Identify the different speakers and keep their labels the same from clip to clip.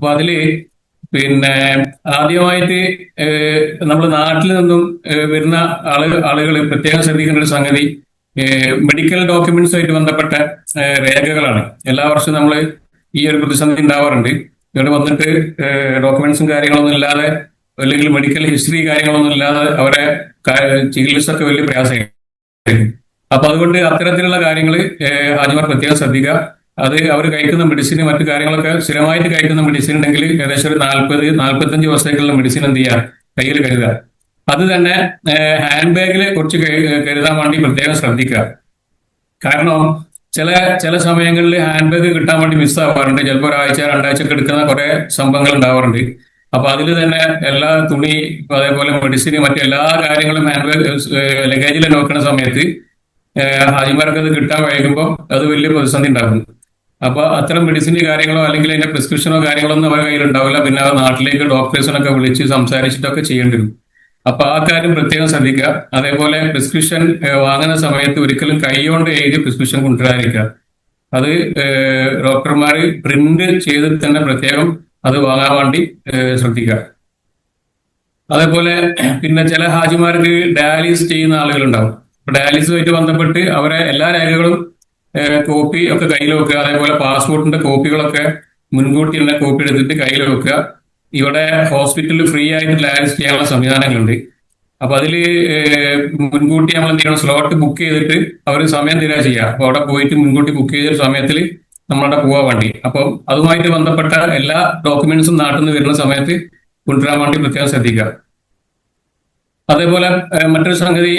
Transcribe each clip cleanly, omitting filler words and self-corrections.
Speaker 1: അപ്പൊ അതില് പിന്നെ ആദ്യമായിട്ട് നമ്മുടെ നാട്ടിൽ നിന്നും വരുന്ന ആളുകൾ പ്രത്യേകം ശ്രദ്ധിക്കേണ്ട ഒരു സംഗതി മെഡിക്കൽ ഡോക്യുമെന്റ്സുമായിട്ട് ബന്ധപ്പെട്ട രേഖകളാണ്. എല്ലാ വർഷവും നമ്മൾ ഈ ഒരു പ്രതിസന്ധി ഉണ്ടാവാറുണ്ട്. ഇവിടെ വന്നിട്ട് ഡോക്യുമെന്റ്സും കാര്യങ്ങളൊന്നും ഇല്ലാതെ അല്ലെങ്കിൽ മെഡിക്കൽ ഹിസ്റ്ററി കാര്യങ്ങളൊന്നും ഇല്ലാതെ അവരെ ചികിത്സ ഒക്കെ വലിയ പ്രയാസമായിരിക്കും. അപ്പൊ അതുകൊണ്ട് അത്തരത്തിലുള്ള കാര്യങ്ങൾ ഹാജിമാർ പ്രത്യേകം ശ്രദ്ധിക്കുക. അത് അവർ കഴിക്കുന്ന മെഡിസിൻ മറ്റു കാര്യങ്ങളൊക്കെ സ്ഥിരമായിട്ട് കഴിക്കുന്ന മെഡിസിൻ ഉണ്ടെങ്കിൽ ഏകദേശം ഒരു 40-45 ദിവസത്തേക്കുള്ള മെഡിസിൻ എന്ത് ചെയ്യുക, കയ്യിൽ കരുതുക. അത് തന്നെ ഹാൻഡ് ബാഗിൽ കുറച്ച് കരുതാൻ വേണ്ടി പ്രത്യേകം ശ്രദ്ധിക്കുക. കാരണം ചില ചില സമയങ്ങളിൽ ഹാൻഡ് ബാഗ് കിട്ടാൻ വേണ്ടി മിസ്സാവാറുണ്ട്. ചിലപ്പോൾ ഒരാഴ്ച 2 ആഴ്ച ഒക്കെ എടുക്കുന്ന കുറെ സംഭവങ്ങൾ ഉണ്ടാവാറുണ്ട്. അപ്പൊ അതിൽ തന്നെ എല്ലാ തുണി അതേപോലെ മെഡിസിൻ മറ്റെല്ലാ കാര്യങ്ങളും ഹാൻഡ് ബാഗ് ലഗേജിൽ നോക്കുന്ന സമയത്ത് ഹാജിമാർക്ക് അത് കിട്ടാൻ വൈകുമ്പോൾ അത് വലിയ പ്രതിസന്ധി ഉണ്ടാകുന്നു. അപ്പൊ അത്തരം മെഡിസിന്റെ കാര്യങ്ങളോ അല്ലെങ്കിൽ അതിന്റെ പ്രിസ്ക്രിപ്ഷനോ കാര്യങ്ങളോ ഒന്നും അവരുടെ കയ്യിൽ ഉണ്ടാവില്ല. പിന്നെ ആ നാട്ടിലേക്ക് ഡോക്ടേഴ്സിനൊക്കെ വിളിച്ച് സംസാരിച്ചിട്ടൊക്കെ ചെയ്യേണ്ടി വരും. അപ്പൊ ആ കാര്യം പ്രത്യേകം ശ്രദ്ധിക്കുക. അതേപോലെ പ്രിസ്ക്രിപ്ഷൻ വാങ്ങുന്ന സമയത്ത് ഒരിക്കലും കൈകൊണ്ട് എഴുതി പ്രിസ്ക്രിപ്ഷൻ കൊണ്ടുവരാതിരിക്കുക. അത് ഡോക്ടർമാർ പ്രിന്റ് ചെയ്ത് തന്നെ പ്രത്യേകം അത് വാങ്ങാൻ വേണ്ടി ശ്രദ്ധിക്കുക. അതേപോലെ പിന്നെ ചില ഹാജിമാർക്ക് ഡയാലിസിസ് ചെയ്യുന്ന ആളുകളുണ്ടാവും. അപ്പൊ ഡയാലിസുമായിട്ട് ബന്ധപ്പെട്ട് അവരെ എല്ലാ രേഖകളും കോപ്പി ഒക്കെ കയ്യിൽ വെക്കുക. അതേപോലെ പാസ്പോർട്ടിന്റെ കോപ്പികളൊക്കെ മുൻകൂട്ടി തന്നെ കോപ്പി എടുത്തിട്ട് കയ്യിൽ വെക്കുക. ഇവിടെ ഹോസ്പിറ്റലിൽ ഫ്രീ ആയിട്ട് ഡയാലിസിസ് ചെയ്യാനുള്ള സംവിധാനങ്ങളുണ്ട്. അപ്പൊ അതിൽ മുൻകൂട്ടി നമ്മൾ എന്ത് ചെയ്യണം, സ്ലോട്ട് ബുക്ക് ചെയ്തിട്ട് അവർ സമയം തരിക ചെയ്യുക. അപ്പൊ അവിടെ പോയിട്ട് മുൻകൂട്ടി ബുക്ക് ചെയ്ത സമയത്തിൽ നമ്മളവിടെ പോകാൻ വേണ്ടി. അപ്പം അതുമായിട്ട് ബന്ധപ്പെട്ട എല്ലാ ഡോക്യുമെന്റ്സും നാട്ടിൽ നിന്ന് വരുന്ന സമയത്ത് കൊണ്ടുവരാൻ വേണ്ടി പ്രത്യേകം ശ്രദ്ധിക്കുക. അതേപോലെ മറ്റൊരു സംഗതി,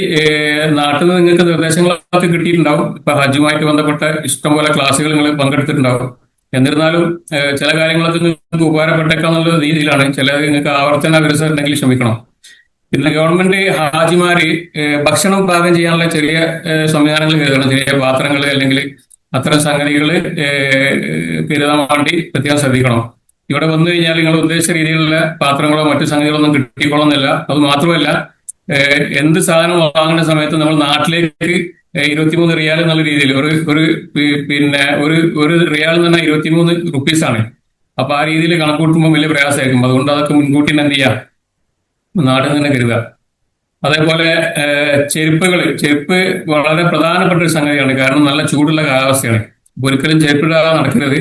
Speaker 1: നാട്ടിൽ നിന്ന് നിങ്ങൾക്ക് നിർദ്ദേശങ്ങളൊക്കെ കിട്ടിയിട്ടുണ്ടാവും. ഇപ്പൊ ഹജ്ജുമായിട്ട് ബന്ധപ്പെട്ട ഇഷ്ടംപോലെ ക്ലാസ്സുകൾ നിങ്ങൾ പങ്കെടുത്തിട്ടുണ്ടാവും. എന്നിരുന്നാലും ചില കാര്യങ്ങളൊക്കെ നിങ്ങൾക്ക് ഉപകാരപ്പെട്ടേക്കാന്നുള്ള രീതിയിലാണ്. ചില നിങ്ങൾക്ക് ആവർത്തന വിരസ ഉണ്ടെങ്കിൽ ക്ഷമിക്കണം. പിന്നെ ഗവൺമെന്റ് ഹാജിമാര് ഭക്ഷണം പാകം ചെയ്യാനുള്ള ചെറിയ സംവിധാനങ്ങൾ കരുതണം. ചെറിയ പാത്രങ്ങൾ അല്ലെങ്കിൽ അത്തരം സംഗതികൾ കരുതാൻ വേണ്ടി പ്രത്യേകം ശ്രദ്ധിക്കണം. ഇവിടെ വന്നു കഴിഞ്ഞാൽ നിങ്ങൾ ഉദ്ദേശിച്ച രീതിയിലുള്ള പാത്രങ്ങളോ മറ്റു സംഗതികളോ ഒന്നും കിട്ടിക്കൊള്ളുന്നില്ല. അത് മാത്രമല്ല, എന്ത് സാധനം വാങ്ങുന്ന സമയത്ത് നമ്മൾ നാട്ടിലേക്ക് 23 റിയാൽ എന്നുള്ള രീതിയിൽ പിന്നെ ഒരു റിയാൽ എന്ന് പറഞ്ഞാൽ 23 റുപ്പീസാണ്. അപ്പൊ ആ രീതിയിൽ കണക്കൂട്ടുമ്പോൾ വലിയ പ്രയാസമായിരിക്കും. അതുകൊണ്ട് അതൊക്കെ മുൻകൂട്ടി എന്ത് ചെയ്യുക, നാട്ടിൽ തന്നെ കരുതുക. അതേപോലെ ചെരുപ്പ് വളരെ പ്രധാനപ്പെട്ട ഒരു സംഗതിയാണ്. കാരണം നല്ല ചൂടുള്ള കാലാവസ്ഥയാണ്. ഒരിക്കലും ചെരുപ്പിടാതെ നടക്കുന്നത്.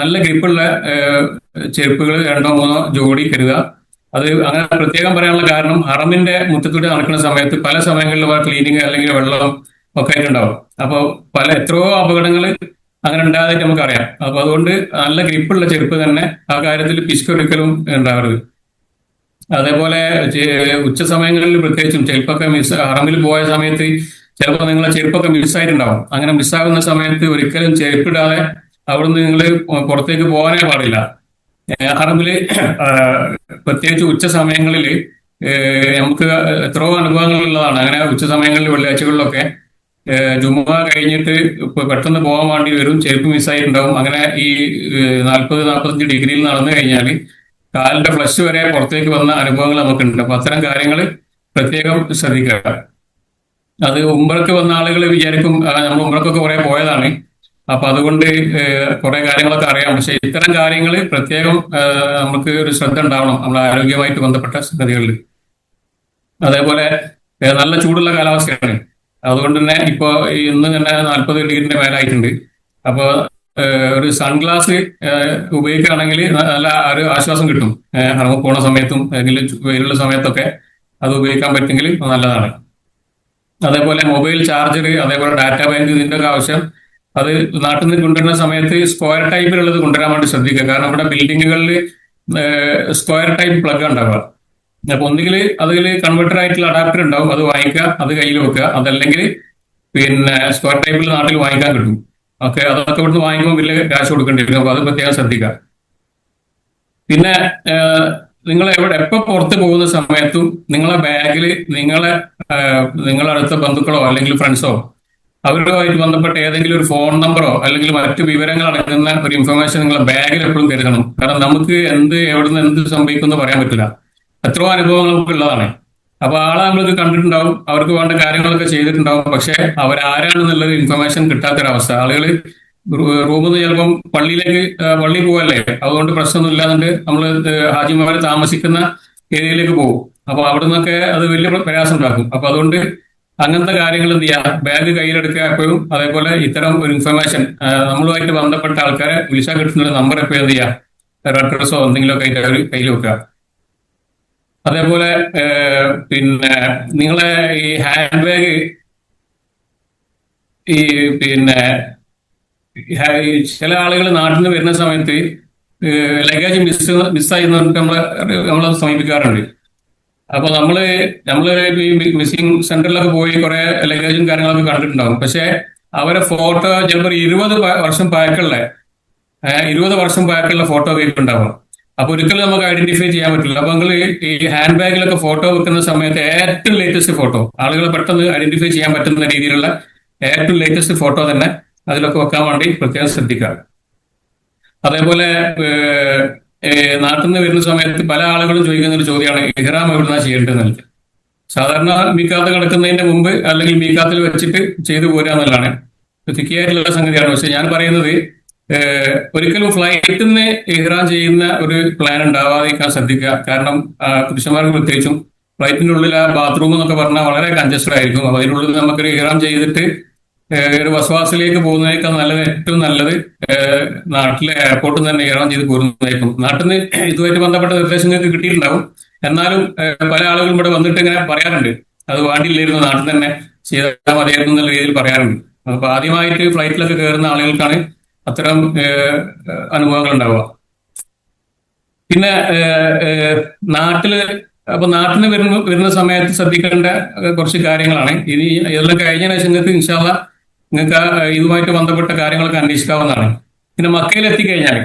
Speaker 1: നല്ല ഗ്രിപ്പുള്ള ചെരുപ്പുകൾ 2-3 ജോഡി കരുതുക. അത് അങ്ങനെ പ്രത്യേകം പറയാനുള്ള കാരണം, ഹറമിന്റെ മുറ്റത്തൂടെ നടക്കുന്ന സമയത്ത് പല സമയങ്ങളിലും ക്ലീനിങ് അല്ലെങ്കിൽ വെള്ളം ഒക്കെ ആയിട്ടുണ്ടാവും. അപ്പോൾ എത്രയോ അപകടങ്ങൾ അങ്ങനെ ഉണ്ടാകാതായിട്ട് നമുക്കറിയാം. അപ്പൊ അതുകൊണ്ട് നല്ല ഗ്രിപ്പുള്ള ചെരുപ്പ് തന്നെ, ആ കാര്യത്തിൽ പിശുക്കൊരിക്കലും ഉണ്ടാവരുത്. അതേപോലെ ഉച്ച സമയങ്ങളിൽ പ്രത്യേകിച്ചും ചെരുപ്പൊക്കെ ഹറമിൽ പോയ സമയത്ത് ചിലപ്പോൾ നിങ്ങളെ ചെരുപ്പൊക്കെ മിസ്സായിട്ടുണ്ടാവും. അങ്ങനെ മിസ്സാകുന്ന സമയത്ത് ഒരിക്കലും ചെരുപ്പിടാതെ അവിടുന്ന് നിങ്ങൾ പുറത്തേക്ക് പോകാനേ പാടില്ല. ഹറമില് പ്രത്യേകിച്ച് ഉച്ച സമയങ്ങളിൽ നമുക്ക് എത്രയോ അനുഭവങ്ങൾ ഉള്ളതാണ്. അങ്ങനെ ഉച്ച സമയങ്ങളിൽ വെള്ളിയാഴ്ചകളിലൊക്കെ ജുമുഅ കഴിഞ്ഞിട്ട് പെട്ടെന്ന് പോകാൻ വേണ്ടി വരും, ചെരുപ്പ് മിസ്സായിട്ടുണ്ടാവും. അങ്ങനെ ഈ 40-45 ഡിഗ്രിയിൽ നടന്നു കഴിഞ്ഞാൽ കാലിന്റെ ഫ്ലഷ് വരെ പുറത്തേക്ക് വന്ന അനുഭവങ്ങൾ നമുക്കുണ്ട്. അപ്പൊ അത്തരം കാര്യങ്ങൾ പ്രത്യേകം ശ്രദ്ധിക്കുക. അത് ഉംറയ്ക്ക് വന്ന ആളുകൾ വിചാരിക്കും നമ്മൾ ഉംറക്കൊക്കെ കുറെ പോയതാണ്, അപ്പൊ അതുകൊണ്ട് കുറെ കാര്യങ്ങളൊക്കെ അറിയാം. പക്ഷെ ഇത്തരം കാര്യങ്ങൾ പ്രത്യേകം നമുക്ക് ഒരു ശ്രദ്ധ ഉണ്ടാവണം നമ്മുടെ ആരോഗ്യമായിട്ട് ബന്ധപ്പെട്ട സംഗതികളിൽ. അതേപോലെ നല്ല ചൂടുള്ള കാലാവസ്ഥയാണ്. അതുകൊണ്ട് തന്നെ ഇപ്പൊ ഇന്ന് തന്നെ 40 ഡിഗ്രിന്റെ മേലായിട്ടുണ്ട്. അപ്പൊ ഒരു സൺഗ്ലാസ് ഉപയോഗിക്കുകയാണെങ്കിൽ നല്ല ഒരു ആശ്വാസം കിട്ടും. നമുക്ക് പോണ സമയത്തും അല്ലെങ്കിൽ വെയിലുള്ള സമയത്തൊക്കെ അത് ഉപയോഗിക്കാൻ പറ്റുമെങ്കിൽ നല്ലതാണ്. അതേപോലെ മൊബൈൽ ചാർജർ, അതേപോലെ ഡാറ്റ ബാങ്ക്, ഇതിന്റെ ഒക്കെ ആവശ്യം അത് നാട്ടിൽ നിന്ന് കൊണ്ടുവരുന്ന സമയത്ത് സ്ക്വയർ ടൈപ്പിലുള്ളത് കൊണ്ടുവരാൻ വേണ്ടി ശ്രദ്ധിക്കുക. കാരണം ഇവിടെ ബിൽഡിങ്ങുകളിൽ സ്ക്വയർ ടൈപ്പ് പ്ലഗ് ഉണ്ടാവുക. അപ്പൊ ഒന്നുകിൽ അതിൽ കൺവെർട്ടർ ആയിട്ടുള്ള അഡാപ്റ്റർ ഉണ്ടാവും, അത് വാങ്ങിക്കുക, അത് കയ്യിൽ വെക്കുക. അതല്ലെങ്കിൽ പിന്നെ സ്ക്വയർ ടൈപ്പിൽ നാട്ടിൽ വാങ്ങിക്കാൻ കിട്ടും. ഓക്കെ, അതൊക്കെ ഇവിടുന്ന് വാങ്ങിക്കുമ്പോൾ വലിയ കാശ് കൊടുക്കേണ്ടി വരും. അപ്പൊ അത് പ്രത്യേകം ശ്രദ്ധിക്കുക. പിന്നെ നിങ്ങൾ എപ്പോ പുറത്ത് പോകുന്ന സമയത്തും നിങ്ങളെ ബാഗിൽ നിങ്ങളെ അടുത്ത ബന്ധുക്കളോ അല്ലെങ്കിൽ ഫ്രണ്ട്സോ അവരുമായിട്ട് ബന്ധപ്പെട്ട ഏതെങ്കിലും ഒരു ഫോൺ നമ്പറോ അല്ലെങ്കിൽ മറ്റു വിവരങ്ങൾ അടങ്ങുന്ന ഒരു ഇൻഫർമേഷൻ നിങ്ങളെ ബാഗിൽ എപ്പോഴും കരുതണം. കാരണം നമുക്ക് എവിടുന്ന് എന്ത് സംഭവിക്കുമെന്ന് പറയാൻ പറ്റില്ല. എത്രയോ അനുഭവങ്ങൾ നമുക്ക് ഉള്ളതാണ്. അപ്പൊ ആളെ നമ്മളിത് കണ്ടിട്ടുണ്ടാവും, അവർക്ക് വേണ്ട കാര്യങ്ങളൊക്കെ ചെയ്തിട്ടുണ്ടാവും. പക്ഷെ അവരാരാണെന്നുള്ളത് ഇൻഫർമേഷൻ കിട്ടാത്തൊരവസ്ഥ. ആളുകൾ റൂമിൽ നിന്ന് ചിലപ്പം പള്ളി പോവല്ലേ, അതുകൊണ്ട് പ്രശ്നമൊന്നും ഇല്ലാന്നുണ്ട് നമ്മൾ ഹാജിമാര് താമസിക്കുന്ന ഏരിയയിലേക്ക് പോകും. അപ്പൊ അവിടെ നിന്നൊക്കെ അത് വലിയ പ്രയാസം ഉണ്ടാക്കും. അപ്പൊ അതുകൊണ്ട് അങ്ങനത്തെ കാര്യങ്ങൾ എന്ത് ചെയ്യുക, ബാഗ് കയ്യിലെടുക്കുക എപ്പോഴും. അതേപോലെ ഇത്തരം ഒരു ഇൻഫർമേഷൻ നമ്മളുമായിട്ട് ബന്ധപ്പെട്ട ആൾക്കാരെ വിളിച്ചാൽ കിട്ടുന്ന നമ്പർ എപ്പോഴും എന്ത് ചെയ്യുക, റെഡ് ക്രോസോ എന്തെങ്കിലുമൊക്കെ ആയിട്ട് അവർ കയ്യിൽ വെക്കുക. അതേപോലെ പിന്നെ നിങ്ങളെ ഈ ഹാൻഡ് ബാഗ് ഈ പിന്നെ ചില ആളുകൾ നാട്ടിൽ നിന്ന് വരുന്ന സമയത്ത് ലഗേജ് മിസ്സായി നമ്മളെ സമീപിക്കാറുണ്ട്. അപ്പൊ നമ്മള് ഈ മിസ്സിംഗ് സെന്ററിലൊക്കെ പോയി കുറെ ലഗേജും കാര്യങ്ങളൊക്കെ കണ്ടിട്ടുണ്ടാവും. പക്ഷെ അവരെ ഫോട്ടോ ചിലപ്പോൾ 20 വർഷം പഴക്കമുള്ള ഫോട്ടോ ഉണ്ടാവും. അപ്പൊ ഒരിക്കലും നമുക്ക് ഐഡന്റിഫൈ ചെയ്യാൻ പറ്റില്ല. അപ്പൊ നിങ്ങൾ ഈ ഹാൻഡ് ബാഗിലൊക്കെ ഫോട്ടോ വെക്കുന്ന സമയത്ത് ഏറ്റവും ലേറ്റസ്റ്റ് ഫോട്ടോ, ആളുകളെ പെട്ടെന്ന് ഐഡന്റിഫൈ ചെയ്യാൻ പറ്റുന്ന രീതിയിലുള്ള ഏറ്റവും ലേറ്റസ്റ്റ് ഫോട്ടോ തന്നെ അതിലൊക്കെ വെക്കാൻ വേണ്ടി പ്രത്യേകം ശ്രദ്ധിക്കുക. അതേപോലെ നാട്ടിൽ നിന്ന് വരുന്ന സമയത്ത് പല ആളുകളും ചോദിക്കുന്ന ഒരു ചോദ്യമാണ് ഇഹ്റാം എവിടുന്നാ ചെയ്യേണ്ടതെന്നുള്ളത്. സാധാരണ മീക്കാത്ത് കിടക്കുന്നതിന്റെ മുമ്പ് അല്ലെങ്കിൽ മീക്കാത്തിൽ വെച്ചിട്ട് ചെയ്തു പോരുക എന്നുള്ളതാണ് തിക്കിയായിട്ടുള്ള സംഗതിയാണ്. പക്ഷെ ഞാൻ പറയുന്നത് ഒരിക്കലും ഫ്ലൈറ്റിൽ നിന്ന് ഇഹ്റാം ചെയ്യുന്ന ഒരു പ്ലാൻ ഉണ്ടാവാതിരിക്കാൻ ശ്രദ്ധിക്കുക. കാരണം പുരുഷന്മാർക്ക് പ്രത്യേകിച്ചും ഫ്ലൈറ്റിന്റെ ഉള്ളിൽ ആ ബാത്റൂം എന്നൊക്കെ പറഞ്ഞാൽ വളരെ കൺജസ്റ്റഡ് ആയിരിക്കും. അപ്പൊ അതിനുള്ളിൽ നമുക്കൊരു ഇഹ്റാം ചെയ്തിട്ട് ഒരു വസ്വാസിലേക്ക് പോകുന്നതിനേക്കാൾ ഏറ്റവും നല്ലത് നാട്ടിലെ എയർപോർട്ടിൽ തന്നെ ഇഹ്റാം ചെയ്ത് പോരുന്നതായിരിക്കും. നാട്ടിൽ നിന്ന് ഇതുമായിട്ട് ബന്ധപ്പെട്ട നിർദ്ദേശങ്ങൾക്ക് കിട്ടിയിട്ടുണ്ടാവും. എന്നാലും പല ആളുകളും ഇവിടെ വന്നിട്ട് ഇങ്ങനെ പറയാറുണ്ട്, അത് വേണ്ടിയില്ലായിരുന്നു, നാട്ടിൽ തന്നെ ചെയ്താൽ മതിയായിരുന്നു എന്നുള്ള രീതിയിൽ പറയാറുണ്ട്. അപ്പൊ ആദ്യമായിട്ട് ഫ്ലൈറ്റിലൊക്കെ കയറുന്ന ആളുകൾക്കാണ് അത്തരം അനുഭവങ്ങൾ ഉണ്ടാവുക. പിന്നെ നാട്ടിൽ വരുന്ന സമയത്ത് ശ്രദ്ധിക്കേണ്ട കുറച്ച് കാര്യങ്ങളാണ്. ഇനി ഇതെല്ലാം കഴിഞ്ഞ ശേഷം നിങ്ങൾക്ക് ഇൻഷാല്ല നിങ്ങൾക്ക് ഇതുമായിട്ട് ബന്ധപ്പെട്ട കാര്യങ്ങളൊക്കെ അന്വേഷിക്കാവുന്നതാണ്. പിന്നെ മക്കയിലെത്തിക്കഴിഞ്ഞാൽ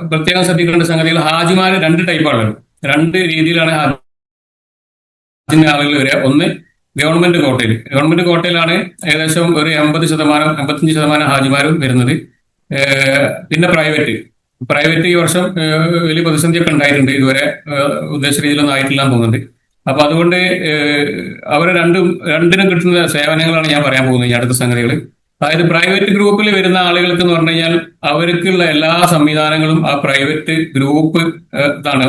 Speaker 1: പ്രത്യേകം ശ്രദ്ധിക്കേണ്ട സംഗതികൾ, ഹാജിമാര് 2 ടൈപ്പാണുള്ളത്. 2 രീതിയിലാണ് ഹാജിന്റെ ആളുകൾ വരിക. ഒന്ന് ഗവൺമെന്റ് കോട്ടയിലാണ് ഏകദേശം ഒരു 85% ഹാജിമാരും വരുന്നത്. പിന്നെ പ്രൈവറ്റ് ഈ വർഷം വലിയ പ്രതിസന്ധിയൊക്കെ ഉണ്ടായിട്ടുണ്ട്. ഇതുവരെ ഉദ്ദേശ രീതിയിലൊന്നും ആയിട്ടില്ലാന്ന് തോന്നുന്നുണ്ട്. അപ്പൊ അതുകൊണ്ട് അവരെ രണ്ടിനും കിട്ടുന്ന സേവനങ്ങളാണ് ഞാൻ പറയാൻ പോകുന്നത് ഈ അടുത്ത സംഗതികൾ. അതായത് പ്രൈവറ്റ് ഗ്രൂപ്പിൽ വരുന്ന ആളുകൾക്ക് എന്ന് പറഞ്ഞു കഴിഞ്ഞാൽ അവർക്കുള്ള എല്ലാ സംവിധാനങ്ങളും ആ പ്രൈവറ്റ് ഗ്രൂപ്പ്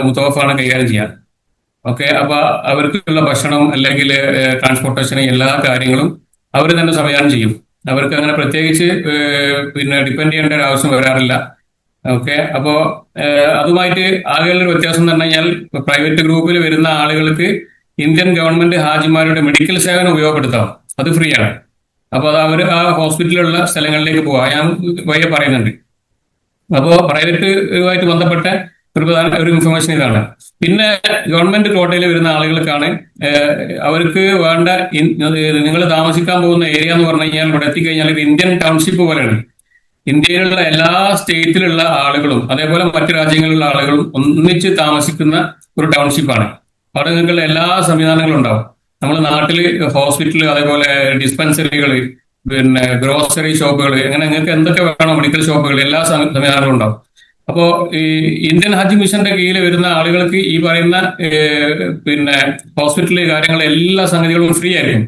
Speaker 1: മുത്തവഫാണ് കൈകാര്യം ചെയ്യാൻ. ഓക്കെ, അപ്പൊ അവർക്കുള്ള ഭക്ഷണം അല്ലെങ്കിൽ ട്രാൻസ്പോർട്ടേഷൻ എല്ലാ കാര്യങ്ങളും അവർ തന്നെ സംവിധാനം ചെയ്യും. അവർക്ക് അങ്ങനെ പ്രത്യേകിച്ച് പിന്നെ ഡിപ്പെൻഡ് ചെയ്യേണ്ട ഒരു ആവശ്യം വരാറില്ല. ഓക്കെ, അപ്പോ അതുമായിട്ട് ആകെയുള്ള ഒരു വ്യത്യാസം എന്ന് പറഞ്ഞു കഴിഞ്ഞാൽ പ്രൈവറ്റ് ഗ്രൂപ്പിൽ വരുന്ന ആളുകൾക്ക് ഇന്ത്യൻ ഗവൺമെന്റ് ഹാജിമാരുടെ മെഡിക്കൽ സേവനം ഉപയോഗപ്പെടുത്താം. അത് ഫ്രീ ആണ്. അപ്പൊ അത് അവർ ആ ഹോസ്പിറ്റലിലുള്ള സ്ഥലങ്ങളിലേക്ക് പോവാം. ഞാൻ വയ്യ പറയുന്നുണ്ട്. അപ്പോ പ്രൈവറ്റുമായിട്ട് ബന്ധപ്പെട്ട ഒരു ഇൻഫർമേഷൻ ഇതാണ്. പിന്നെ ഗവൺമെന്റ് കോട്ടയിൽ വരുന്ന ആളുകൾക്കാണ് അവർക്ക് വേണ്ട നിങ്ങൾ താമസിക്കാൻ പോകുന്ന ഏരിയ എന്ന് പറഞ്ഞു കഴിഞ്ഞാൽ ഇവിടെ എത്തിക്കഴിഞ്ഞാൽ ഒരു ഇന്ത്യൻ ടൗൺഷിപ്പ് പോലെയാണ്. ഇന്ത്യയിലുള്ള എല്ലാ സ്റ്റേറ്റിലുള്ള ആളുകളും അതേപോലെ മറ്റു രാജ്യങ്ങളിലുള്ള ആളുകളും ഒന്നിച്ച് താമസിക്കുന്ന ഒരു ടൗൺഷിപ്പാണ്. അവിടെ നിങ്ങൾക്കുള്ള എല്ലാ സംവിധാനങ്ങളും ഉണ്ടാവും. നമ്മുടെ നാട്ടിൽ ഹോസ്പിറ്റൽ, അതേപോലെ ഡിസ്പെൻസറികൾ, പിന്നെ ഗ്രോസറി ഷോപ്പുകൾ, അങ്ങനെ നിങ്ങൾക്ക് എന്തൊക്കെ വേണോ മെഡിക്കൽ ഷോപ്പുകൾ, എല്ലാ സംവിധാനങ്ങളും ഉണ്ടാവും. അപ്പോ ഈ ഇന്ത്യൻ ഹജ്ജ് മിഷന്റെ കീഴിൽ വരുന്ന ആളുകൾക്ക് ഈ പറയുന്ന പിന്നെ ഹോസ്പിറ്റൽ കാര്യങ്ങൾ എല്ലാ സംഗതികളും ഫ്രീ ആയിരിക്കും.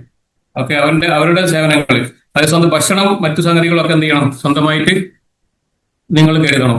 Speaker 1: ഓക്കെ, അവരുടെ സേവനങ്ങൾ, അതേ സ്വന്തം ഭക്ഷണം മറ്റു സംഗതികളൊക്കെ എന്ത് ചെയ്യണം, സ്വന്തമായിട്ട് നിങ്ങൾ കരുതണം.